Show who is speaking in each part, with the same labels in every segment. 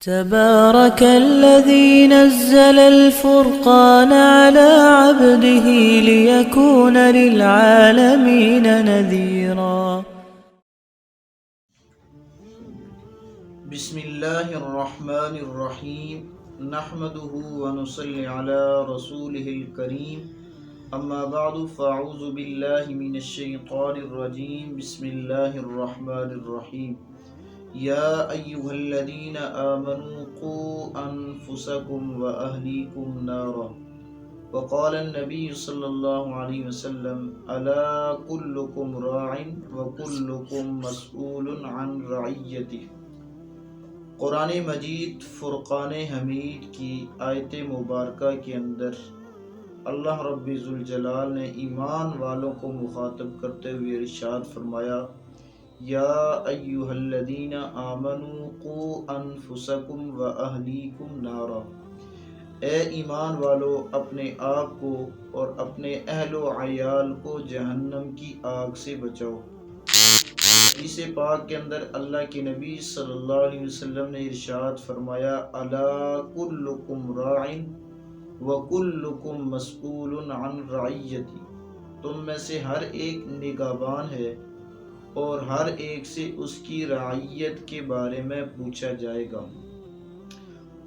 Speaker 1: تبارك الذي نزل الفرقان على عبده ليكون للعالمين نذيرا.
Speaker 2: بسم اللہ الرحمن الرحیم نحمده ونصلی علی رسوله الکریم اما بعد فاعوذ باللہ من الشیطان الرجیم بسم اللہ الرحمن الرحیم یا ایہا الذین آمنوا قوا انفسکم واہلیکم نارا وقال النبی صلی اللہ علیہ وسلم الا کلکم راع وکلکم مسئول عن رعیتہ۔ قرآن مجید فرقان حمید کی آیت مبارکہ کے اندر اللہ رب ذوالجلال نے ایمان والوں کو مخاطب کرتے ہوئے ارشاد فرمایا یا ایہا الذین آمنوا قوا انفسکم واہلیکم نارا، اے ایمان والو اپنے آپ کو اور اپنے اہل و عیال کو جہنم کی آگ سے بچاؤ۔ حدیث پاک کے اندر اللہ کے نبی صلی اللہ علیہ وسلم نے ارشاد فرمایا الا کلکم راع وکلکم مسئول عن رعیتہ، تم میں سے ہر ایک نگہبان ہے اور ہر ایک سے اس کی رعیت کے بارے میں پوچھا جائے گا۔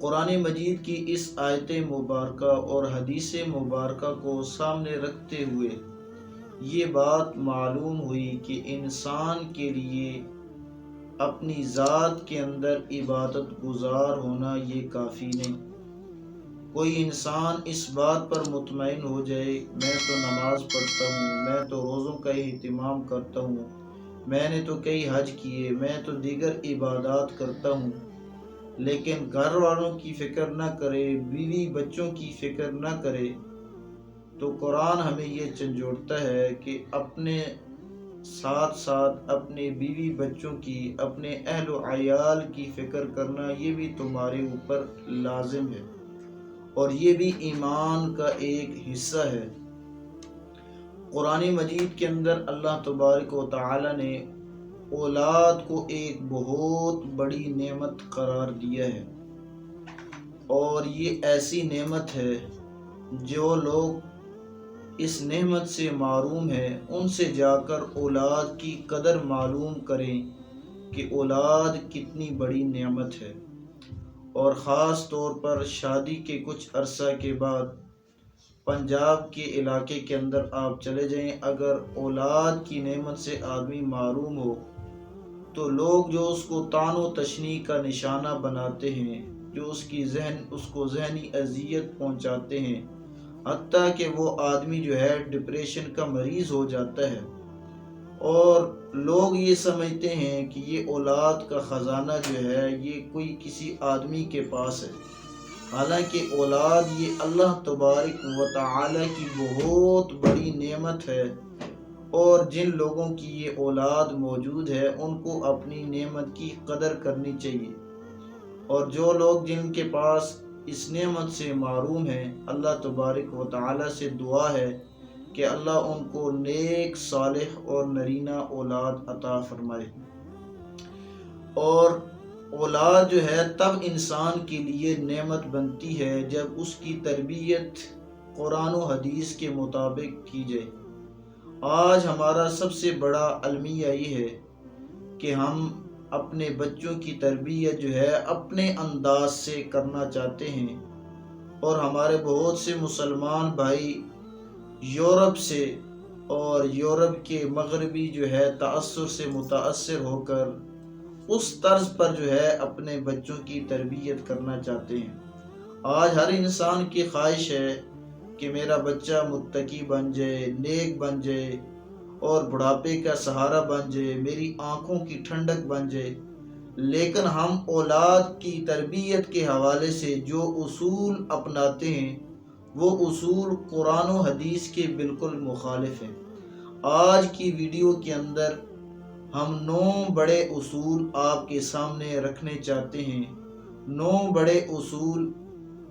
Speaker 2: قرآن مجید کی اس آیت مبارکہ اور حدیث مبارکہ کو سامنے رکھتے ہوئے یہ بات معلوم ہوئی کہ انسان کے لیے اپنی ذات کے اندر عبادت گزار ہونا یہ کافی نہیں۔ کوئی انسان اس بات پر مطمئن ہو جائے میں تو نماز پڑھتا ہوں، میں تو روزوں کا اہتمام کرتا ہوں، میں نے تو کئی حج کیے، میں تو دیگر عبادات کرتا ہوں، لیکن گھر والوں کی فکر نہ کرے، بیوی بچوں کی فکر نہ کرے، تو قرآن ہمیں یہ جھنجھوڑتا ہے کہ اپنے ساتھ ساتھ اپنے بیوی بچوں کی، اپنے اہل و عیال کی فکر کرنا یہ بھی تمہارے اوپر لازم ہے اور یہ بھی ایمان کا ایک حصہ ہے۔ قرآن مجید کے اندر اللہ تبارک و تعالی نے اولاد کو ایک بہت بڑی نعمت قرار دیا ہے، اور یہ ایسی نعمت ہے جو لوگ اس نعمت سے محروم ہیں ان سے جا کر اولاد کی قدر معلوم کریں کہ اولاد کتنی بڑی نعمت ہے۔ اور خاص طور پر شادی کے کچھ عرصہ کے بعد پنجاب کے علاقے کے اندر آپ چلے جائیں، اگر اولاد کی نعمت سے آدمی محروم ہو تو لوگ جو اس کو طعن و تشنیع کا نشانہ بناتے ہیں، جو اس کو ذہنی اذیت پہنچاتے ہیں، حتیٰ کہ وہ آدمی جو ہے ڈپریشن کا مریض ہو جاتا ہے، اور لوگ یہ سمجھتے ہیں کہ یہ اولاد کا خزانہ جو ہے یہ کوئی کسی آدمی کے پاس ہے، حالانکہ اولاد یہ اللہ تبارک و تعالی کی بہت بڑی نعمت ہے، اور جن لوگوں کی یہ اولاد موجود ہے ان کو اپنی نعمت کی قدر کرنی چاہیے، اور جو لوگ جن کے پاس اس نعمت سے محروم ہیں اللہ تبارک و تعالی سے دعا ہے کہ اللہ ان کو نیک صالح اور نرینہ اولاد عطا فرمائے۔ اور اولاد جو ہے تب انسان کے لیے نعمت بنتی ہے جب اس کی تربیت قرآن و حدیث کے مطابق کی جائے۔ آج ہمارا سب سے بڑا المیہ یہ ہے کہ ہم اپنے بچوں کی تربیت جو ہے اپنے انداز سے کرنا چاہتے ہیں، اور ہمارے بہت سے مسلمان بھائی یورپ سے اور یورپ کے مغربی جو ہے تأثر سے متاثر ہو کر اس طرز پر جو ہے اپنے بچوں کی تربیت کرنا چاہتے ہیں۔ آج ہر انسان کی خواہش ہے کہ میرا بچہ متقی بن جائے، نیک بن جائے، اور بڑھاپے کا سہارا بن جائے، میری آنکھوں کی ٹھنڈک بن جائے، لیکن ہم اولاد کی تربیت کے حوالے سے جو اصول اپناتے ہیں وہ اصول قرآن و حدیث کے بالکل مخالف ہیں۔ آج کی ویڈیو کے اندر ہم 9 بڑے اصول آپ کے سامنے رکھنے چاہتے ہیں۔ 9 بڑے اصول،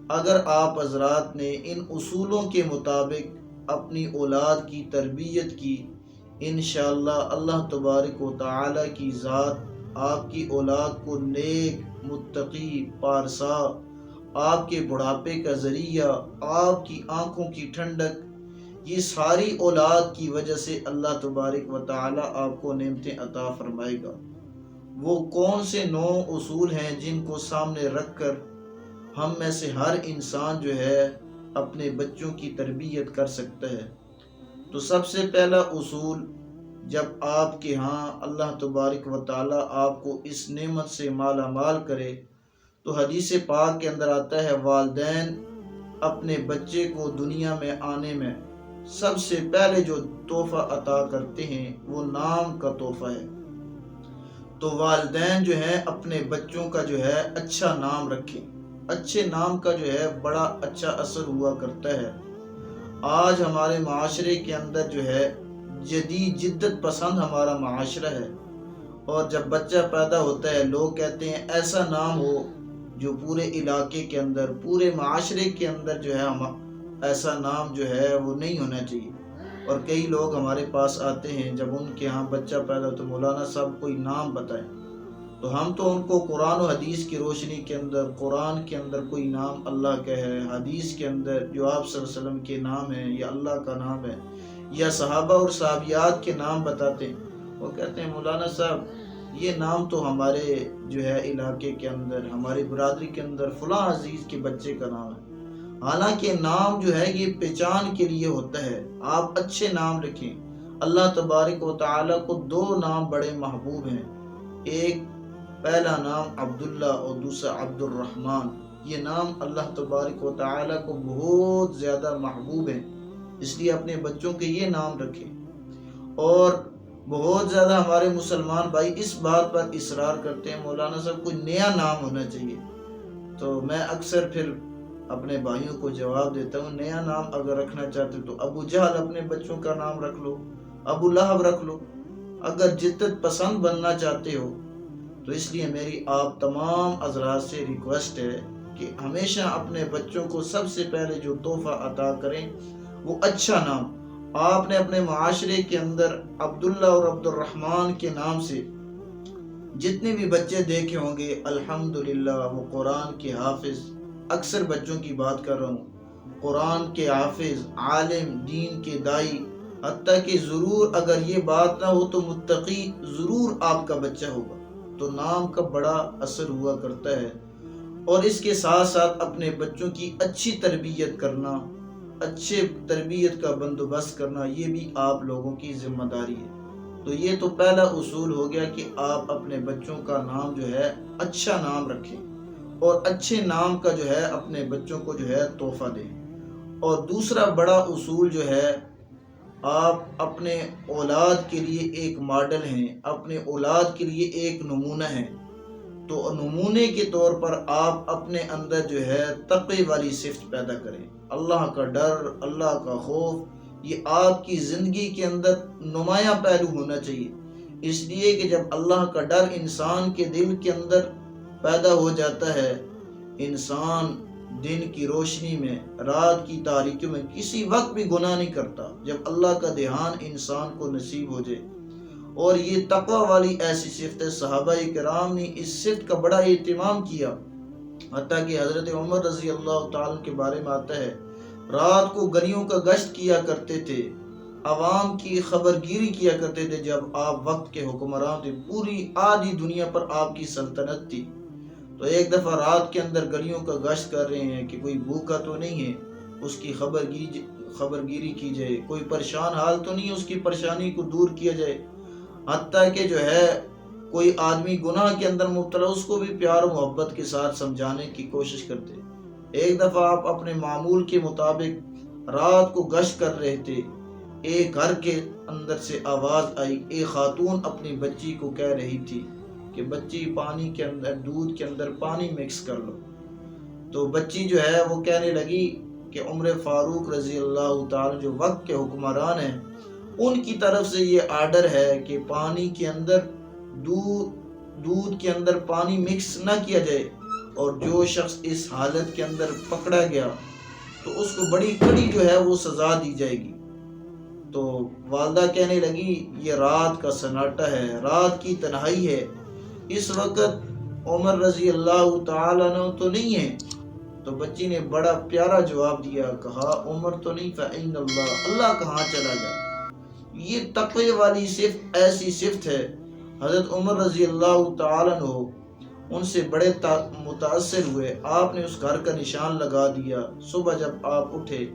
Speaker 2: اگر آپ حضرات نے ان اصولوں کے مطابق اپنی اولاد کی تربیت کی، انشاءاللہ اللہ تبارک و تعالی کی ذات آپ کی اولاد کو نیک متقی، پارسا، آپ کے بڑھاپے کا ذریعہ، آپ کی آنکھوں کی ٹھنڈک، یہ ساری اولاد کی وجہ سے اللہ تبارک و تعالی آپ کو نعمتیں عطا فرمائے گا۔ وہ کون سے 9 اصول ہیں جن کو سامنے رکھ کر ہم میں سے ہر انسان جو ہے اپنے بچوں کی تربیت کر سکتا ہے؟ تو سب سے پہلا اصول، جب آپ کے ہاں اللہ تبارک و تعالی آپ کو اس نعمت سے مالا مال کرے تو حدیث پاک کے اندر آتا ہے والدین اپنے بچے کو دنیا میں آنے میں سب سے پہلے جو تحفہ عطا کرتے ہیں وہ نام کا تحفہ ہے۔ تو والدین جو ہے اپنے بچوں کا جو ہے اچھا نام رکھیں۔ اچھے نام کا جو ہے بڑا اچھا اثر ہوا کرتا ہے۔ آج ہمارے معاشرے کے اندر جو ہے جدید جدت پسند ہمارا معاشرہ ہے، اور جب بچہ پیدا ہوتا ہے لوگ کہتے ہیں ایسا نام ہو جو پورے علاقے کے اندر، پورے معاشرے کے اندر جو ہے ایسا نام جو ہے وہ نہیں ہونا چاہیے۔ اور کئی لوگ ہمارے پاس آتے ہیں جب ان کے ہاں بچہ پیدا ہو تو مولانا صاحب کوئی نام بتائیں، تو ہم تو ان کو قرآن و حدیث کی روشنی کے اندر، قرآن کے اندر کوئی نام اللہ کا ہے، حدیث کے اندر جو آپ صلی اللہ علیہ وسلم کے نام ہیں یا اللہ کا نام ہے یا صحابہ اور صحابیات کے نام بتاتے ہیں۔ وہ کہتے ہیں مولانا صاحب یہ نام تو ہمارے جو ہے علاقے کے اندر، ہماری برادری کے اندر فلاں عزیز کے بچے کا نام ہے۔ حالانکہ نام جو ہے یہ پہچان کے لیے ہوتا ہے، آپ اچھے نام رکھیں۔ اللہ تبارک و تعالیٰ کو 2 نام بڑے محبوب ہیں، ایک پہلا نام عبداللہ اور دوسرا عبد الرحمن۔ یہ نام اللہ تبارک و تعالیٰ کو بہت زیادہ محبوب ہیں، اس لیے اپنے بچوں کے یہ نام رکھیں۔ اور بہت زیادہ ہمارے مسلمان بھائی اس بات پر اصرار کرتے ہیں مولانا صاحب کوئی نیا نام ہونا چاہیے، تو میں اکثر پھر اپنے بھائیوں کو جواب دیتا ہوں نیا نام اگر رکھنا چاہتے تو ابو جہل اپنے بچوں کا نام رکھ لو، ابو لہب رکھ لو۔ اگر جدت پسند بننا چاہتے ہو تو اس لیے میری آپ تمام حضرات سے ریکویسٹ ہے کہ ہمیشہ اپنے بچوں کو سب سے پہلے جو تحفہ عطا کریں وہ اچھا نام۔ آپ نے اپنے معاشرے کے اندر عبداللہ اور عبد الرحمن کے نام سے جتنے بھی بچے دیکھے ہوں گے الحمدللہ وہ قرآن کے حافظ، اکثر بچوں کی بات کر رہا ہوں، قرآن کے حافظ، عالم، دین کے دائی، حتیٰ کہ ضرور اگر یہ بات نہ ہو تو متقی ضرور آپ کا بچہ ہوگا۔ تو نام کا بڑا اثر ہوا کرتا ہے، اور اس کے ساتھ ساتھ اپنے بچوں کی اچھی تربیت کرنا، اچھے تربیت کا بندوبست کرنا یہ بھی آپ لوگوں کی ذمہ داری ہے۔ تو یہ تو پہلا اصول ہو گیا کہ آپ اپنے بچوں کا نام جو ہے اچھا نام رکھیں، اور اچھے نام کا جو ہے اپنے بچوں کو جو ہے تحفہ دیں۔ اور دوسرا بڑا اصول جو ہے آپ اپنے اولاد کے لیے ایک ماڈل ہیں، اپنے اولاد کے لیے ایک نمونہ ہیں، تو نمونے کے طور پر آپ اپنے اندر جو ہے تقوی والی صفت پیدا کریں۔ اللہ کا ڈر، اللہ کا خوف یہ آپ کی زندگی کے اندر نمایاں پہلو ہونا چاہیے، اس لیے کہ جب اللہ کا ڈر انسان کے دل کے اندر پیدا ہو جاتا ہے، انسان دن کی روشنی میں، رات کی تاریکی میں کسی وقت بھی گناہ نہیں کرتا جب اللہ کا دھیان انسان کو نصیب ہو جائے۔ اور یہ تقوی والی ایسی صفت ہے، صحابہ کرام نے اس صفت کا بڑا اہتمام کیا، حتیٰ کہ حضرت عمر رضی اللہ تعالیٰ کے بارے میں آتا ہے رات کو گلیوں کا گشت کیا کرتے تھے، عوام کی خبرگیری کیا کرتے تھے۔ جب آپ وقت کے حکمران تھے، پوری آدھی دنیا پر آپ کی سلطنت تھی، تو ایک دفعہ رات کے اندر گلیوں کا گشت کر رہے ہیں کہ کوئی بھوکا تو نہیں ہے، اس کی خبرگیری کی جائے، کوئی پریشان حال تو نہیں ہے، اس کی پریشانی کو دور کیا جائے، حتیٰ کہ جو ہے کوئی آدمی گناہ کے اندر مبتلا اس کو بھی پیار و محبت کے ساتھ سمجھانے کی کوشش کرتے۔ ایک دفعہ آپ اپنے معمول کے مطابق رات کو گشت کر رہے تھے، ایک گھر کے اندر سے آواز آئی، ایک خاتون اپنی بچی کو کہہ رہی تھی کہ بچی پانی کے اندر، دودھ کے اندر پانی مکس کر لو۔ تو بچی جو ہے وہ کہنے لگی کہ عمر فاروق رضی اللہ تعالی جو وقت کے حکمران ہیں ان کی طرف سے یہ آرڈر ہے کہ پانی کے اندر دودھ کے اندر پانی مکس نہ کیا جائے، اور جو شخص اس حالت کے اندر پکڑا گیا تو اس کو بڑی کڑی جو ہے وہ سزا دی جائے گی۔ تو والدہ کہنے لگی یہ رات کا سناٹا ہے، رات کی تنہائی ہے، اس وقت عمر رضی اللہ تعالیٰ عنہ تو نہیں ہے؟ تو بچی نے بڑا پیارا جواب دیا، کہا عمر تو نہیں، فَإِنَّ اللہ، اللہ کہاں چلا گیا۔ یہ تقوی والی صفت ایسی صفت ہے، حضرت عمر رضی اللہ تعالیٰ عنہ ان سے بڑے متاثر ہوئے۔ آپ نے اس گھر کا نشان لگا دیا۔ صبح جب آپ اٹھے،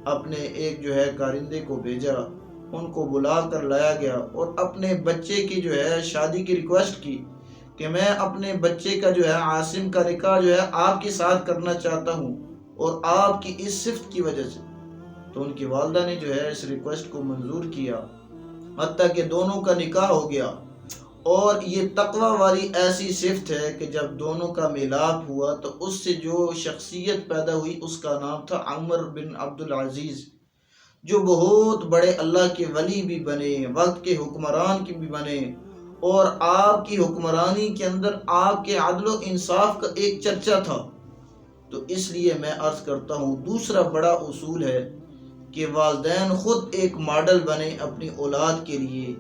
Speaker 2: اپنے ایک کارندے کو بھیجا، ان کو بلا کر لایا گیا اور اپنے بچے کی شادی کی ریکویسٹ کی کہ میں اپنے بچے کا عاصم کا نکاح آپ کے ساتھ کرنا چاہتا ہوں، اور آپ کی اس صفت کی وجہ سے۔ تو ان کی والدہ نے اس ریکویسٹ کو منظور کیا، حتیٰ کہ دونوں کا نکاح ہو گیا۔ اور یہ تقوی والی ایسی صفت ہے کہ جب دونوں کا میلاپ ہوا تو اس سے جو شخصیت پیدا ہوئی اس کا نام تھا عمر بن عبد العزیز، جو بہت بڑے اللہ کے ولی بھی بنے، وقت کے حکمران بھی بنے، اور آپ کی حکمرانی کے اندر آپ کے عدل و انصاف کا ایک چرچا تھا۔ تو اس لیے میں عرض کرتا ہوں، دوسرا بڑا اصول ہے کہ والدین خود ایک ماڈل بنے اپنی اولاد کے لیے،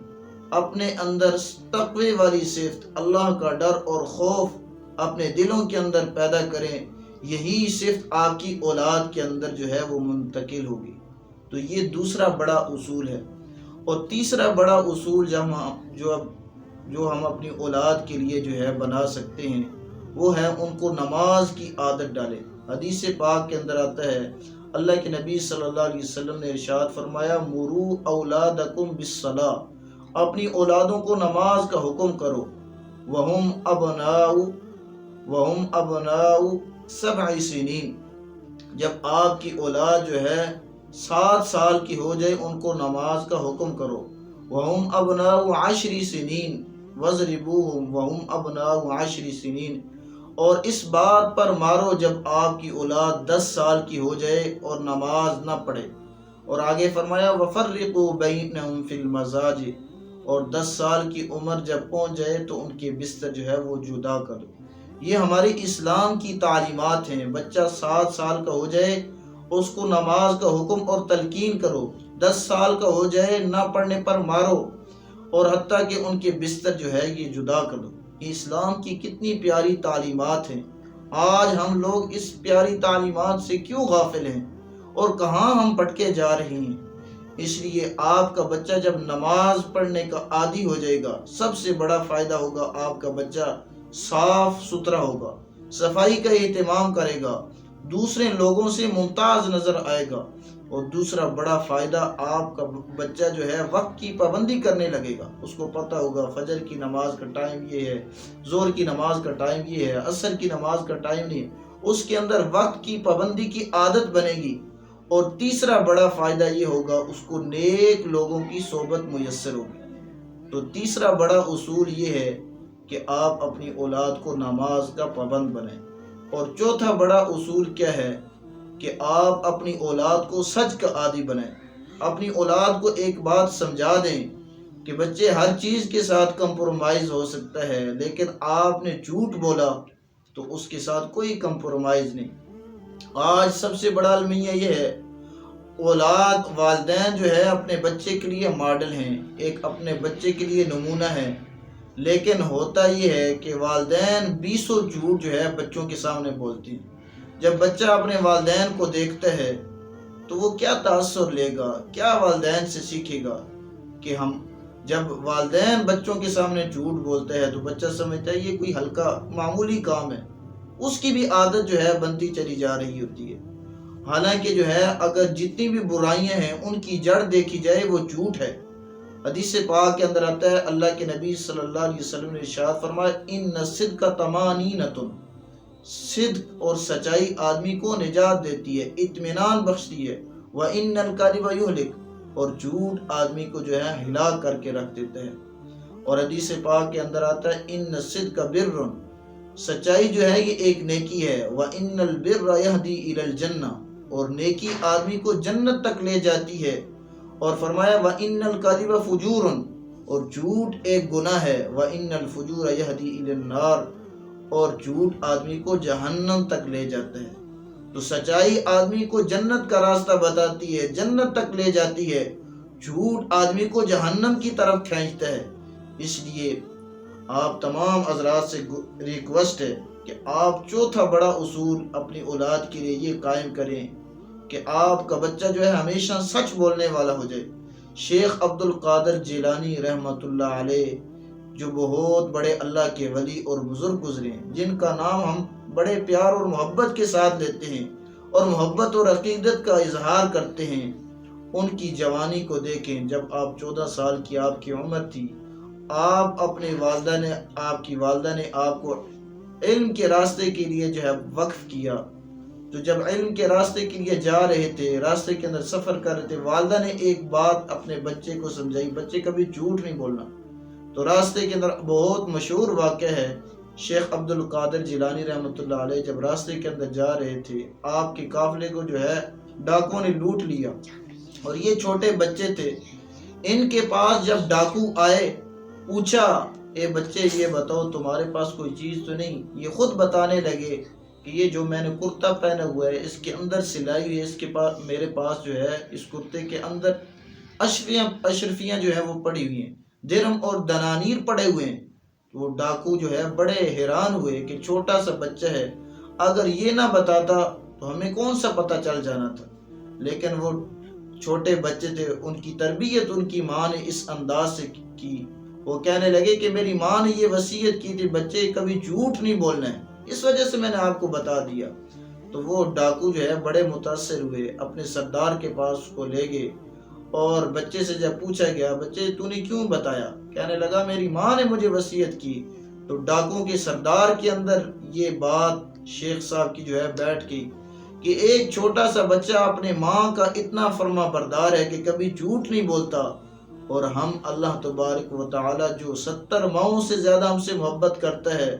Speaker 2: اپنے اندر تقوی والی صفت، اللہ کا ڈر اور خوف اپنے دلوں کے اندر پیدا کریں۔ یہی صفت آپ کی اولاد کے اندر وہ منتقل ہوگی۔ تو یہ دوسرا بڑا اصول ہے۔ اور تیسرا بڑا اصول جو ہم اپنی اولاد کے لیے بنا سکتے ہیں، وہ ہے ان کو نماز کی عادت ڈالیں۔ حدیث پاک کے اندر آتا ہے، اللہ کے نبی صلی اللہ علیہ وسلم نے ارشاد فرمایا، مروا اولادکم بالصلاۃ، اپنی اولادوں کو نماز کا حکم کرو، وہم ابناء 7 سنین، جب آپ کی اولاد 7 سال کی ہو جائے ان کو نماز کا حکم کرو، وہم ابناء 10 سنین وضربوہم وہم ابناء 10 سنین، اور اس بات پر مارو جب آپ کی اولاد 10 سال کی ہو جائے اور نماز نہ پڑھے۔ اور آگے فرمایا، وفرقوا بینہم فی المضاجع، اور 10 سال کی عمر جب پہنچ جائے تو ان کے بستر وہ جدا کر دو۔ یہ ہماری اسلام کی تعلیمات ہیں۔ بچہ 7 سال کا ہو جائے اس کو نماز کا حکم اور تلقین کرو، 10 سال کا ہو جائے نہ پڑھنے پر مارو، اور حتیٰ کہ ان کے بستر یہ جدا کر دو۔ یہ اسلام کی کتنی پیاری تعلیمات ہیں۔ آج ہم لوگ اس پیاری تعلیمات سے کیوں غافل ہیں اور کہاں ہم بھٹکے جا رہے ہیں؟ اس لیے آپ کا بچہ جب نماز پڑھنے کا عادی ہو جائے گا، سب سے بڑا فائدہ ہوگا، آپ کا بچہ صاف ستھرا ہوگا، صفائی کا اہتمام کرے گا، دوسرے لوگوں سے ممتاز نظر آئے گا۔ اور دوسرا بڑا فائدہ، آپ کا بچہ وقت کی پابندی کرنے لگے گا۔ اس کو پتہ ہوگا فجر کی نماز کا ٹائم یہ ہے، ظہر کی نماز کا ٹائم یہ ہے، عصر کی نماز کا ٹائم نہیں۔ اس کے اندر وقت کی پابندی کی عادت بنے گی۔ اور تیسرا بڑا فائدہ یہ ہوگا، اس کو نیک لوگوں کی صحبت میسر ہوگی۔ تو تیسرا بڑا اصول یہ ہے کہ آپ اپنی اولاد کو نماز کا پابند بنائیں۔ اور چوتھا بڑا اصول کیا ہے کہ آپ اپنی اولاد کو سچ کا عادی بنائیں۔ اپنی اولاد کو ایک بات سمجھا دیں کہ بچے ہر چیز کے ساتھ کمپرومائز ہو سکتا ہے، لیکن آپ نے جھوٹ بولا تو اس کے ساتھ کوئی کمپرومائز نہیں۔ آج سب سے بڑا المیہ یہ ہے، اولاد والدین اپنے بچے کے لیے ماڈل ہیں، ایک اپنے بچے کے لیے نمونہ ہے، لیکن ہوتا یہ ہے کہ والدین 20 جھوٹ بچوں کے سامنے بولتے ہیں۔ جب بچہ اپنے والدین کو دیکھتا ہے تو وہ کیا تاثر لے گا، کیا والدین سے سیکھے گا؟ کہ جب والدین بچوں کے سامنے جھوٹ بولتے ہیں تو بچہ سمجھتا ہے یہ کوئی ہلکا معمولی کام ہے، اس کی بھی عادت بنتی چلی جا رہی ہوتی ہے۔ حالانکہ اگر جتنی بھی برائیاں ہیں ان کی جڑ دیکھی جائے وہ جھوٹ ہے۔ حدیث پاک کے اندر آتا ہے، اللہ کے نبی صلی اللہ علیہ وسلم نے ارشاد فرمایا، ان الصدق طمانینۃ، صدق اور سچائی آدمی کو نجات دیتی ہے، اطمینان بخشتی ہے، وان الکذب یہلک، اور جھوٹ آدمی کو ہلاک کر کے رکھ دیتا ہے۔ اور حدیث پاک کے اندر آتا ہے، ان الصدق بر، سچائی یہ ایک نیکی ہے، وان البر یہدی الی الجنہ، اور نیکی آدمی کو جنت تک لے جاتی ہے۔ اور فرمایا، وَإِنَّ الْكَذِبَ فُجُورٌ، اور جھوٹ ایک گناہ ہے، وَإِنَّ الْفُجُورَ يَهْدِي إِلَى النَّارِ، اور جھوٹ آدمی کو جہنم تک لے جاتا ہے۔ تو سچائی آدمی کو جنت کا راستہ بتاتی ہے، جنت تک لے جاتی ہے، جھوٹ آدمی کو جہنم کی طرف کھینچتا ہے۔ اس لیے آپ تمام حضرات سے ریکویسٹ ہے کہ آپ چوتھا بڑا اصول اپنی اولاد کے لیے یہ قائم کریں کہ آپ کا بچہ جو ہے ہمیشہ سچ بولنے والا ہو جائے۔ شیخ عبد القادر جیلانی رحمۃ اللہ علیہ جو بہت بڑے اللہ کے ولی اور بزرگ گزرے ہیں، جن کا نام ہم بڑے پیار اور محبت کے ساتھ لیتے ہیں اور محبت اور عقیدت کا اظہار کرتے ہیں، ان کی جوانی کو دیکھیں۔ جب آپ 14 سال کی آپ کی عمر تھی، آپ کی والدہ نے آپ کو علم کے راستے کے لیے جو ہے وقف کیا۔ تو جب علم کے راستے کے لیے جا رہے تھے، راستے کے اندر سفر کر رہے تھے، والدہ نے ایک بات اپنے بچے کو سمجھائی، بچے کبھی جھوٹ نہیں بولنا۔ تو راستے کے اندر بہت مشہور واقعہ ہے، شیخ عبد القادر جیلانی رحمۃ اللہ علیہ جب راستے کے اندر جا رہے تھے، آپ کے قافلے کو جو ہے ڈاکوؤں نے لوٹ لیا، اور یہ چھوٹے بچے تھے۔ ان کے پاس جب ڈاکو آئے، پوچھا اے بچے یہ بتاؤ تمہارے پاس کوئی چیز تو نہیں؟ یہ خود بتانے لگے کہ یہ جو میں نے کرتا پہنا ہوا ہے اس کے اندر سلائی ہوئی ہے، اس کے پاس میرے پاس جو ہے اس کرتے کے اندر اشرفیاں جو ہے وہ پڑی ہوئی ہیں، درہم اور دنانیر پڑے ہوئے ہیں۔ وہ ڈاکو جو ہے بڑے حیران ہوئے کہ چھوٹا سا بچہ ہے، اگر یہ نہ بتاتا تو ہمیں کون سا پتہ چل جانا تھا۔ لیکن وہ چھوٹے بچے تھے، ان کی تربیت ان کی ماں نے اس انداز سے کی، وہ کہنے لگے کہ میری ماں نے یہ وصیت کی تھی بچے کبھی جھوٹ نہیں بولنا ہے، اس وجہ سے میں نے آپ کو بتا دیا۔ تو وہ ڈاکو جو ہے بڑے متاثر ہوئے، اپنے سردار کے پاس اس کو لے گئے، اور بچے سے جب پوچھا گیا بچے تو نے کیوں بتایا؟ کہنے لگا میری ماں نے مجھے وصیت کی۔ تو ڈاکو کے سردار کے اندر یہ بات شیخ صاحب کی جو ہے بیٹھ گئی کہ ایک چھوٹا سا بچہ اپنے ماں کا اتنا فرما بردار ہے کہ کبھی جھوٹ نہیں بولتا، اور ہم اللہ تبارک و تعالی جو 70 ماؤں سے زیادہ ہم سے محبت کرتا ہے،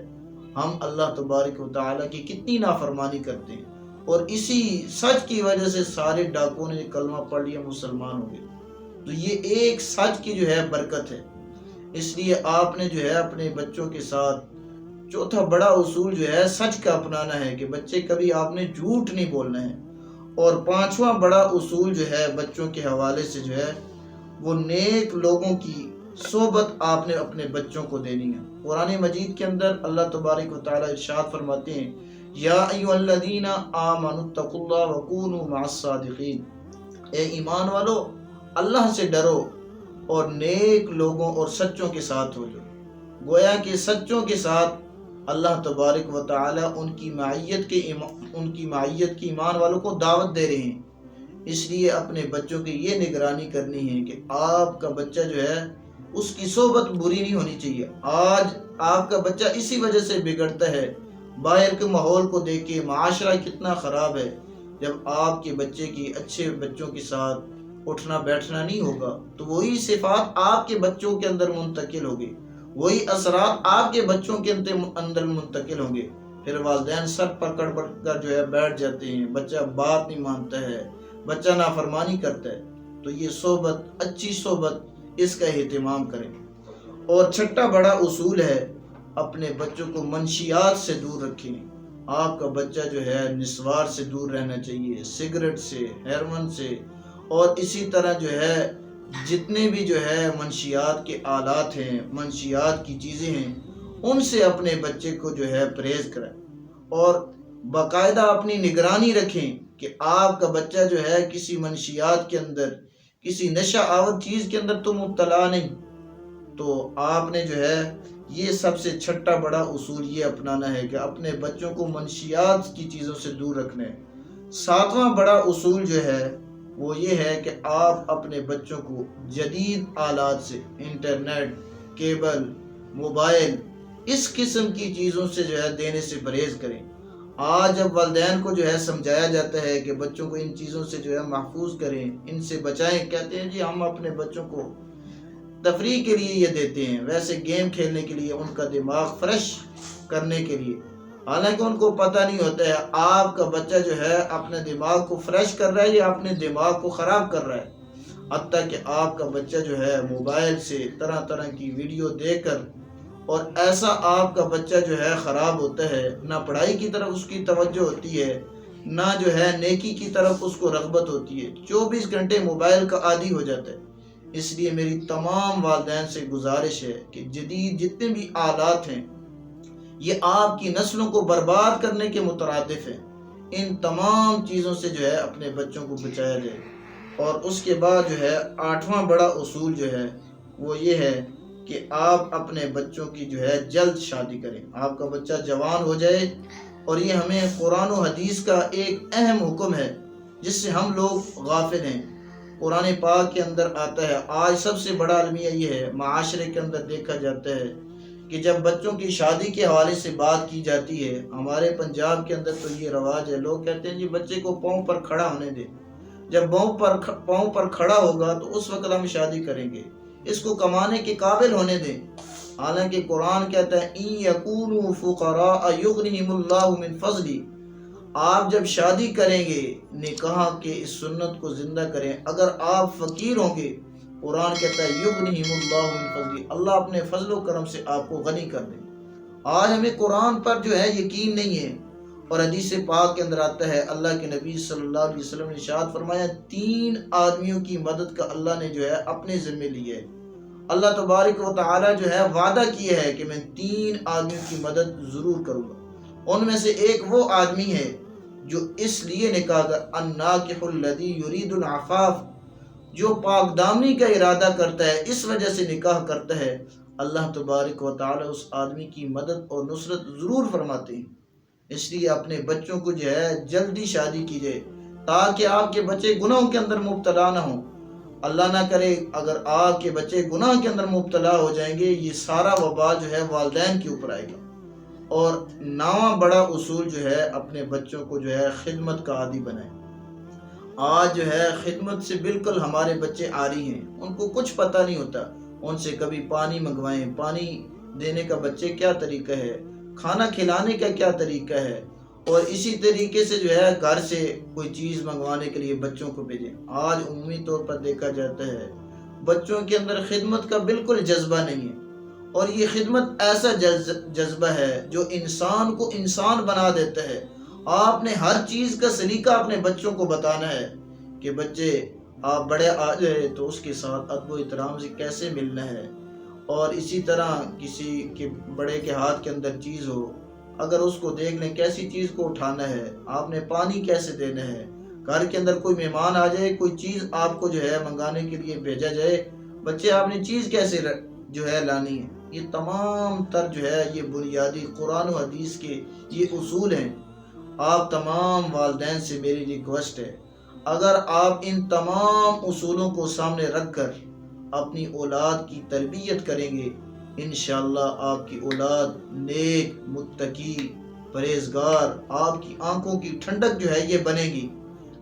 Speaker 2: ہم اللہ تبارک و تعالی کی کتنی نافرمانی کرتے ہیں۔ اور اسی سچ کی وجہ سے سارے ڈاکوؤں نے کلمہ پڑھ لیا، مسلمان ہو گئے۔ تو یہ ایک سچ کی جو ہے برکت ہے۔ اس لیے آپ نے جو ہے اپنے بچوں کے ساتھ چوتھا بڑا اصول جو ہے سچ کا اپنانا ہے کہ بچے کبھی آپ نے جھوٹ نہیں بولنا ہے۔ اور پانچواں بڑا اصول جو ہے بچوں کے حوالے سے جو ہے وہ نیک لوگوں کی صحبت آپ نے اپنے بچوں کو دینی ہے۔ قرآن مجید کے اندر اللہ تبارک و تعالی ارشاد فرماتے ہیں یا ایھا الذین آمنوا اتقوا اللہ وکونوا مع الصادقین، اے ایمان والو اللہ سے ڈرو اور نیک لوگوں اور سچوں کے ساتھ ہو جاؤ۔ گویا کہ سچوں کے ساتھ اللہ تبارک و تعالی ان کی معیت کی ایمان والوں کو دعوت دے رہے ہیں۔ اس لیے اپنے بچوں کی یہ نگرانی کرنی ہے کہ آپ کا بچہ جو ہے اس کی صحبت بری نہیں ہونی چاہیے۔ آج آپ کا بچہ اسی وجہ سے بگڑتا ہے، باہر کے ماحول کو دیکھ کے معاشرہ کتنا خراب ہے۔ جب آپ کے بچے کی اچھے بچوں کے ساتھ اٹھنا بیٹھنا نہیں ہوگا تو وہی صفات آپ کے بچوں کے اندر منتقل ہوگی، وہی اثرات آپ کے بچوں کے اندر منتقل ہوں گے۔ پھر والدین سر پکڑ کر جو ہے بیٹھ جاتے ہیں، بچہ بات نہیں مانتا ہے، بچہ نافرمانی کرتا ہے۔ تو یہ صحبت، اچھی صحبت، اس کا اہتمام کریں۔ اور چھٹا بڑا اصول ہے اپنے بچوں کو منشیات سے دور رکھیں۔ آپ کا بچہ جو ہے نسوار سے دور رہنا چاہیے، سگریٹ سے، ہیروئن سے، اور اسی طرح جو ہے جتنے بھی جو ہے منشیات کے آلات ہیں، منشیات کی چیزیں ہیں، ان سے اپنے بچے کو جو ہے پرہیز کریں، اور باقاعدہ اپنی نگرانی رکھیں کہ آپ کا بچہ جو ہے کسی منشیات کے اندر، کسی نشہ آور چیز کے اندر تو مبتلا نہیں۔ تو آپ نے جو ہے یہ سب سے چھٹا بڑا اصول یہ اپنانا ہے کہ اپنے بچوں کو منشیات کی چیزوں سے دور رکھنا ہے۔ ساتواں بڑا اصول جو ہے وہ یہ ہے کہ آپ اپنے بچوں کو جدید آلات سے، انٹرنیٹ، کیبل، موبائل، اس قسم کی چیزوں سے جو ہے دینے سے پرہیز کریں۔ آج جب والدین کو جو ہے سمجھایا جاتا ہے کہ بچوں کو ان چیزوں سے جو ہے محفوظ کریں، ان سے بچائیں، کہتے ہیں جی ہم اپنے بچوں کو تفریح کے لیے یہ دیتے ہیں، ویسے گیم کھیلنے کے لیے، ان کا دماغ فریش کرنے کے لیے، حالانکہ ان کو پتہ نہیں ہوتا ہے آپ کا بچہ جو ہے اپنے دماغ کو فریش کر رہا ہے یا اپنے دماغ کو خراب کر رہا ہے۔ حتیٰ کہ آپ کا بچہ جو ہے موبائل سے طرح طرح کی ویڈیو دیکھ کر، اور ایسا آپ کا بچہ جو ہے خراب ہوتا ہے، نہ پڑھائی کی طرف اس کی توجہ ہوتی ہے، نہ جو ہے نیکی کی طرف اس کو رغبت ہوتی ہے، 24 گھنٹے موبائل کا عادی ہو جاتا ہے۔ اس لیے میری تمام والدین سے گزارش ہے کہ جدید جتنے بھی آلات ہیں یہ آپ کی نسلوں کو برباد کرنے کے مترادف ہیں، ان تمام چیزوں سے جو ہے اپنے بچوں کو بچایا جائے۔ اور اس کے بعد جو ہے 8واں بڑا اصول جو ہے وہ یہ ہے کہ آپ اپنے بچوں کی جو ہے جلد شادی کریں۔ آپ کا بچہ جوان ہو جائے، اور یہ ہمیں قرآن و حدیث کا ایک اہم حکم ہے جس سے ہم لوگ غافل ہیں۔ قرآن پاک کے اندر آتا ہے، آج سب سے بڑا المیہ یہ ہے، معاشرے کے اندر دیکھا جاتا ہے کہ جب بچوں کی شادی کے حوالے سے بات کی جاتی ہے، ہمارے پنجاب کے اندر تو یہ رواج ہے، لوگ کہتے ہیں جی بچے کو پاؤں پر کھڑا ہونے دیں، جب پاؤں پر کھڑا ہوگا تو اس وقت ہم شادی کریں گے، اس کو کمانے کے قابل ہونے دیں۔ حالانکہ قرآن کہتا ہے اِن یکونوا فقراء یغنہم اللہ من فضلہ، آپ جب شادی کریں گے نکاح کے اس سنت کو زندہ کریں، اگر آپ فقیر ہوں گے، قرآن کہتا ہے یغنہم اللہ من فضلہ، اللہ اپنے فضل و کرم سے آپ کو غنی کر دیں۔ آج ہمیں قرآن پر جو ہے یقین نہیں ہے، اور حدیث پاک کے اندر آتا ہے اللہ کے نبی صلی اللہ علیہ وسلم نے ارشاد فرمایا 3 آدمیوں کی مدد کا اللہ نے جو ہے اپنے ذمہ لیا ہے۔ اللہ تبارک و تعالی جو ہے وعدہ کیا ہے کہ میں 3 آدمیوں کی مدد ضرور کروں گا، ان میں سے ایک وہ آدمی ہے جو اس لیے نکاح کر الناکح الذی یرید العفاف، جو پاک دامنی کا ارادہ کرتا ہے، اس وجہ سے نکاح کرتا ہے، اللہ تبارک و تعالی اس آدمی کی مدد اور نصرت ضرور فرماتے ہیں۔ اس لیے اپنے بچوں کو جو ہے جلدی شادی کیجیے تاکہ آپ کے بچے گناہوں کے اندر مبتلا نہ ہوں۔ اللہ نہ کرے اگر آپ کے بچے گناہ کے اندر مبتلا ہو جائیں گے، یہ سارا وبال جو ہے والدین کے اوپر آئے گا۔ اور 9واں بڑا اصول جو ہے اپنے بچوں کو جو ہے خدمت کا عادی بنائیں۔ آج جو ہے خدمت سے بالکل ہمارے بچے عاری ہیں، ان کو کچھ پتہ نہیں ہوتا، ان سے کبھی پانی منگوائیں، پانی دینے کا بچے کیا طریقہ ہے، کھانا کھلانے کا کیا طریقہ ہے، اور اسی طریقے سے جو ہے گھر سے کوئی چیز منگوانے کے لیے بچوں کو بھیجیں۔ آج عمومی طور پر دیکھا جاتا ہے بچوں کے اندر خدمت کا بالکل جذبہ نہیں ہے، اور یہ خدمت ایسا جذبہ ہے جو انسان کو انسان بنا دیتا ہے۔ آپ نے ہر چیز کا سلیقہ اپنے بچوں کو بتانا ہے کہ بچے آپ بڑے آ جائے تو اس کے ساتھ ادب و احترام سے کیسے ملنا ہے، اور اسی طرح کسی کے بڑے کے ہاتھ کے اندر چیز ہو، اگر اس کو دیکھ لیں کیسی چیز کو اٹھانا ہے، آپ نے پانی کیسے دینا ہے، گھر کے اندر کوئی مہمان آ جائے، کوئی چیز آپ کو جو ہے منگانے کے لیے بھیجا جائے، بچے آپ نے چیز کیسے جو ہے لانی ہے، یہ تمام تر جو ہے یہ بنیادی قرآن و حدیث کے یہ اصول ہیں۔ آپ تمام والدین سے میری ریکویسٹ ہے، اگر آپ ان تمام اصولوں کو سامنے رکھ کر اپنی اولاد کی تربیت کریں گے، انشاءاللہ آپ کی اولاد نیک، متقی، پرہیزگار، آپ کی آنکھوں کی ٹھنڈک جو ہے یہ بنے گی۔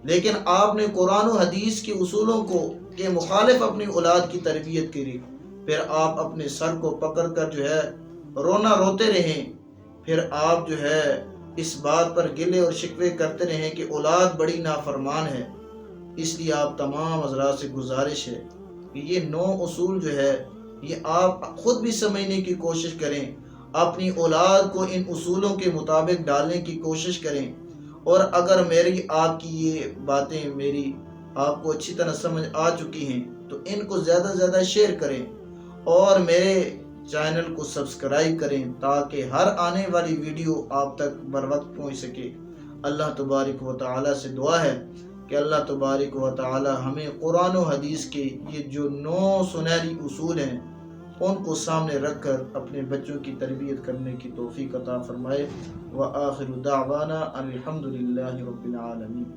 Speaker 2: لیکن آپ نے قرآن و حدیث کے اصولوں کو کے مخالف اپنی اولاد کی تربیت کی، پھر آپ اپنے سر کو پکڑ کر جو ہے روتے رہیں، پھر آپ جو ہے اس بات پر گلے اور شکوے کرتے رہیں کہ اولاد بڑی نافرمان ہے۔ اس لیے آپ تمام حضرات سے گزارش ہے کہ یہ 9 اصول جو ہے یہ آپ خود بھی سمجھنے کی کوشش کریں، اپنی اولاد کو ان اصولوں کے مطابق ڈالنے کی کوشش کریں، اور اگر میری آپ کی یہ باتیں میری آپ کو اچھی طرح سمجھ آ چکی ہیں تو ان کو زیادہ سے زیادہ شیئر کریں، اور میرے چینل کو سبسکرائب کریں تاکہ ہر آنے والی ویڈیو آپ تک بر وقت پہنچ سکے۔ اللہ تبارک و تعالی سے دعا ہے کہ اللہ تبارک و تعالی ہمیں قرآن و حدیث کے یہ جو 9 سنہری اصول ہیں ان کو سامنے رکھ کر اپنے بچوں کی تربیت کرنے کی توفیق عطا فرمائے۔ وآخر دعوانا الحمدللہ رب العالمین۔